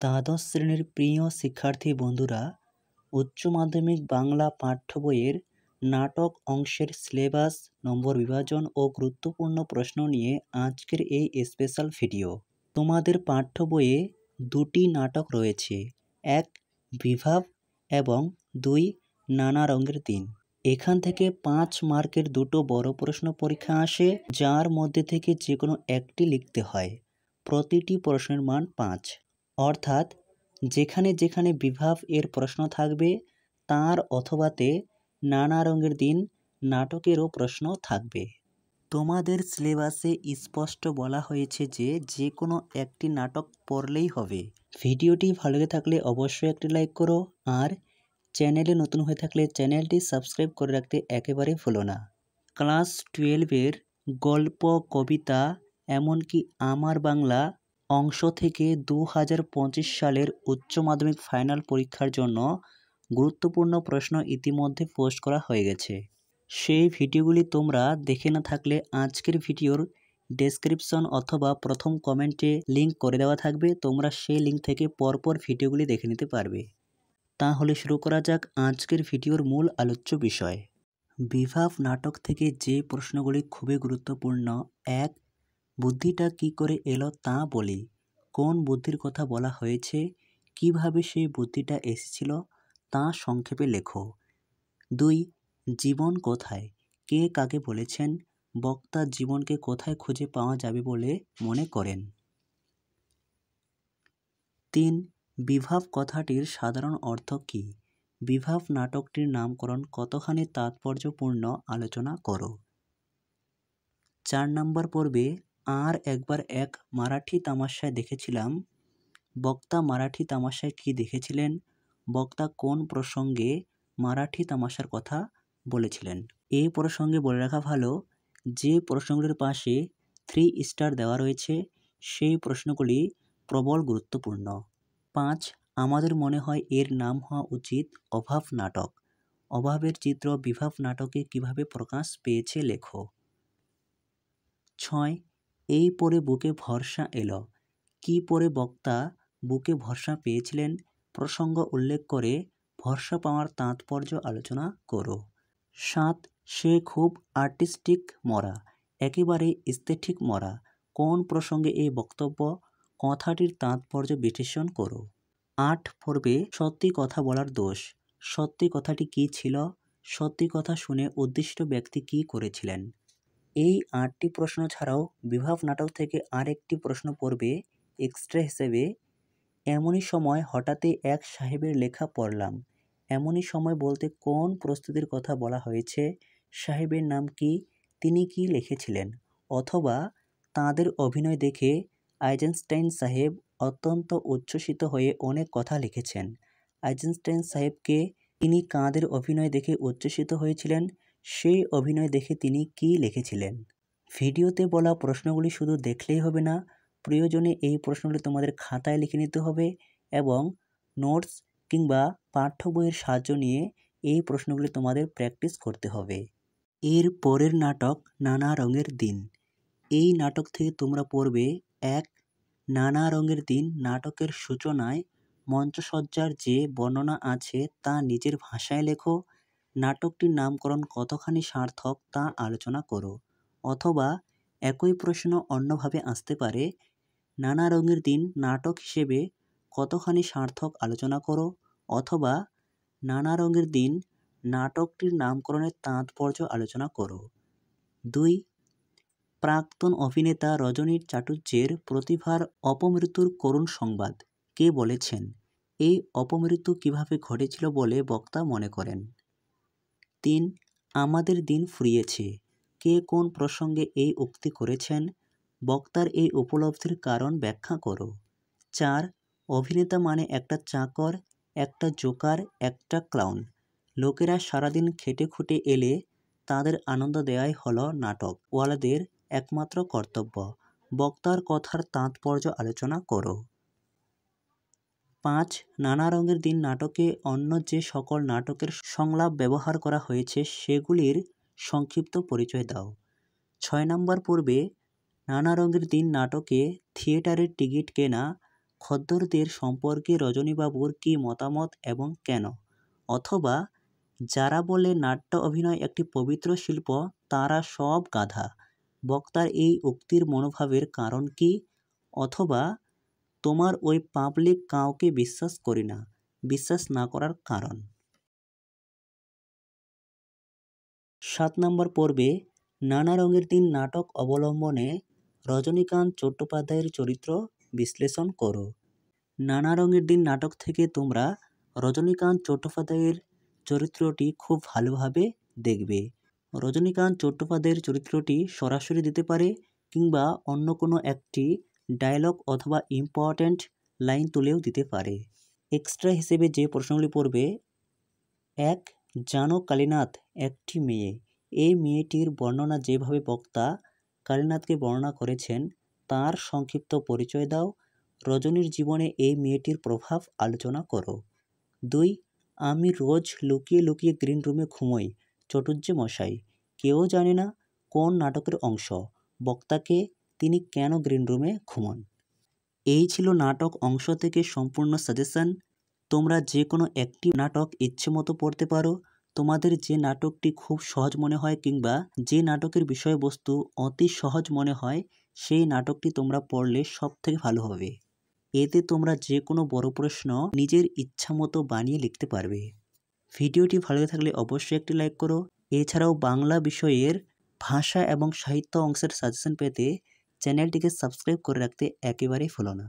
দ্বাদশ শ্রেণীর প্রিয় শিক্ষার্থী বন্ধুরা, উচ্চ মাধ্যমিক বাংলা পাঠ্য বইয়ের নাটক অংশের সিলেবাস, নম্বর বিভাজন ও গুরুত্বপূর্ণ প্রশ্ন নিয়ে আজকের এই স্পেশাল ভিডিও। তোমাদের পাঠ্য বইয়ে দুটি নাটক রয়েছে, এক বিভাব এবং দুই নানা রঙের দিন। এখান থেকে 5 মার্কের দুটো বড় প্রশ্ন পরীক্ষা আসে, যার মধ্যে থেকে যে কোনো একটি লিখতে হয়। প্রতিটি প্রশ্নের মান 5, অর্থাৎ যেখানে যেখানে বিভাব এর প্রশ্ন থাকবে তার অথবাতে নানা রঙের দিন নাটকেরও প্রশ্ন থাকবে। তোমাদের সিলেবাসে স্পষ্ট বলা হয়েছে যে যে কোনো একটি নাটক পড়লেই হবে। ভিডিওটি ভালো লেগে থাকলে অবশ্যই একটি লাইক করো, আর চ্যানেলে নতুন হয়ে থাকলে চ্যানেলটি সাবস্ক্রাইব করে রাখতে একেবারে ভুলো না। ক্লাস 12-এর গল্প, কবিতা, এমনকি আমার বাংলা অংশ থেকে 2025 সালের উচ্চ মাধ্যমিক ফাইনাল পরীক্ষার জন্য গুরুত্বপূর্ণ প্রশ্ন ইতিমধ্যে পোস্ট করা হয়ে গেছে। সেই ভিডিওগুলি তোমরা দেখে না থাকলে আজকের ভিডিওর ডেসক্রিপশন অথবা প্রথম কমেন্টে লিঙ্ক করে দেওয়া থাকবে, তোমরা সেই লিঙ্ক থেকে পরপর ভিডিওগুলি দেখে নিতে পারবে। তাহলে শুরু করা যাক আজকের ভিডিওর মূল আলোচ্য বিষয়। বিভাব নাটক থেকে যে প্রশ্নগুলি খুবই গুরুত্বপূর্ণ: 1. বুদ্ধিটা কি করে এলো তা বলি। কোন বুদ্ধির কথা বলা হয়েছে, কিভাবে সেই বুদ্ধিটা এসেছিল তা সংক্ষেপে লেখো। 2. জীবন কোথায়, কে কাকে বলেছেন, বক্তা জীবনকে কোথায় খুঁজে পাওয়া যাবে বলে মনে করেন। 3. বিভাব কথাটির সাধারণ অর্থ কী, বিভাব নাটকটির নামকরণ কতখানি তাৎপর্যপূর্ণ আলোচনা করো। 4 নম্বর পর্বে আর একবার এক মারাঠি তামাশায় দেখেছিলাম, বক্তা মারাঠি তামাশায় কি দেখেছিলেন, বক্তা কোন প্রসঙ্গে মারাঠি তামাশার কথা বলেছিলেন। এই প্রসঙ্গে বলে রাখা ভালো, যে প্রশ্নগুলির পাশে 3 স্টার দেওয়া রয়েছে সেই প্রশ্নগুলি প্রবল গুরুত্বপূর্ণ। 5. আমাদের মনে হয় এর নাম হওয়া উচিত অভাব নাটক। অভাবের চিত্র বিভাব নাটকে কিভাবে প্রকাশ পেয়েছে লেখো। 6. এই পড়ে বুকে ভরসা এলো, কি পড়ে বক্তা বুকে ভরসা পেয়েছিলেন, প্রসঙ্গ উল্লেখ করে ভরসা পাওয়ার তাৎপর্য আলোচনা করো। 7. সে খুব আর্টিস্টিক মরা, একেবারে স্থেটিক মরা, কোন প্রসঙ্গে এই বক্তব্য, কথাটির তাৎপর্য বিশ্লেষণ করো। 8 পর্বে সত্যি কথা বলার দোষ, সত্যি কথাটি কী ছিল, সত্যি কথা শুনে উদ্দিষ্ট ব্যক্তি কী করেছিলেন। এই 8টি প্রশ্ন ছাড়াও বিভাব নাটক থেকে আরেকটি প্রশ্ন পড়বে এক্সট্রা হিসেবে। এমনই সময় হঠাৎই এক সাহেবের লেখা পড়লাম। এমনই সময় বলতে কোন প্রস্তুতির কথা বলা হয়েছে, সাহেবের নাম কি, তিনি কি লিখেছিলেন, অথবা তাঁদের অভিনয় দেখে আইজেনস্টাইন সাহেব অত্যন্ত উচ্ছ্বসিত হয়ে অনেক কথা লিখেছেন। আইজেনস্টাইন সাহেবকে, তিনি কাদের অভিনয় দেখে উচ্ছ্বসিত হয়েছিলেন, সেই অভিনয় দেখে তিনি কি লিখেছিলেন। ভিডিওতে বলা প্রশ্নগুলি শুধু দেখলেই হবে না, প্রয়োজনে এই প্রশ্নগুলি তোমাদের খাতায় লিখে নিতে হবে এবং নোটস কিংবা পাঠ্য বইয়ের সাহায্য নিয়ে এই প্রশ্নগুলি তোমাদের প্র্যাকটিস করতে হবে। এর পরের নাটক নানা রঙের দিন। এই নাটক থেকে তোমরা পড়বে 1. নানা রঙের দিন নাটকের সূচনায় মঞ্চসজ্জার যে বর্ণনা আছে তা নিজের ভাষায় লেখো। নাটকটির নামকরণ কতখানি সার্থক তা আলোচনা করো। অথবা একই প্রশ্ন অন্যভাবে আসতে পারে, নানা রঙের দিন নাটক হিসেবে কতখানি সার্থক আলোচনা করো। অথবা নানা রঙের দিন নাটকটির নামকরণের তাৎপর্য আলোচনা করো। 2. প্রাক্তন অভিনেতা রজনীর চাটুর্যের প্রতিভার অপমৃত্যুর করুণ সংবাদ কে বলেছেন, এই অপমৃত্যু কিভাবে ঘটেছিল বলে বক্তা মনে করেন। 3. আমাদের দিন ফুরিয়েছে, কে কোন প্রসঙ্গে এই উক্তি করেছেন, বক্তার এই উপলব্ধির কারণ ব্যাখ্যা করো। 4. অভিনেতা মানে একটা চাকর, একটা জোকার, একটা ক্লাউন। লোকেরা সারাদিন খেটে খুঁটে এলে তাদের আনন্দ দেওয়াই হলো নাটক ওয়ালাদের একমাত্র কর্তব্য। বক্তার কথার তাৎপর্য আলোচনা করো। 5. নানা রঙের দিন নাটকে অন্য যে সকল নাটকের সংলাপ ব্যবহার করা হয়েছে সেগুলির সংক্ষিপ্ত পরিচয় দাও। 6 নম্বর পর্বে নানা রঙের দিন নাটকে থিয়েটারের টিকিট কেনা, খদ্দরদের সম্পর্কে রজনীবাবুর কী মতামত এবং কেন? অথবা যারা বলে নাট্য অভিনয় একটি পবিত্র শিল্প তারা সব গাধা। বক্তার এই উক্তির মনোভাবের কারণ কি? অথবা তোমার ওই পাবলিক কাউকে বিশ্বাস করি না, বিশ্বাস না করার কারণ। 7 নম্বর পর্বে নানা রঙের দিন নাটক অবলম্বনে রজনীকান্ত চট্টোপাধ্যায়ের চরিত্র বিশ্লেষণ করো। নানা রঙের দিন নাটক থেকে তোমরা রজনীকান্ত চট্টোপাধ্যায়ের চরিত্রটি খুব ভালোভাবে দেখবে। রজনীকান্ত চট্টোপাধ্যায়ের চরিত্রটি সরাসরি দিতে পারে কিংবা অন্য কোনো একটি ডায়লগ অথবা ইম্পর্ট্যান্ট লাইন তুলেও দিতে পারে। এক্সট্রা হিসেবে যে প্রশ্নগুলি পড়বে: 1. জানো কালীনাথ একটি মেয়ে। এই মেয়েটির বর্ণনা যেভাবে বক্তা কালীনাথকে বর্ণনা করেছেন তার সংক্ষিপ্ত পরিচয় দাও। রজনীর জীবনে এই মেয়েটির প্রভাব আলোচনা করো। 2. আমি রোজ লুকিয়ে লুকিয়ে গ্রিন রুমে ঘুমোই চটুজ্জে মশাই। কেউ জানে না কোন নাটকের অংশ, বক্তাকে তিনি কেন গ্রিন রুমে ঘুমন। এই ছিল নাটক অংশ থেকে সম্পূর্ণ সাজেশন। তোমরা যে কোনো একটি নাটক ইচ্ছে মতো পড়তে পারো। তোমাদের যে নাটকটি খুব সহজ মনে হয় কিংবা যে নাটকের বিষয়বস্তু অতি সহজ মনে হয় সেই নাটকটি তোমরা পড়লে সব থেকে ভালো হবে। এতে তোমরা যে কোনো বড় প্রশ্ন নিজের ইচ্ছা মতো বানিয়ে লিখতে পারবে। ভিডিওটি ভালো থাকলে অবশ্যই একটি লাইক করো। এছাড়াও বাংলা বিষয়ের ভাষা এবং সাহিত্য অংশের সাজেশন পেতে চ্যানেলটিকে সাবস্ক্রাইব করে রাখতে একেবারেই ভুলো না।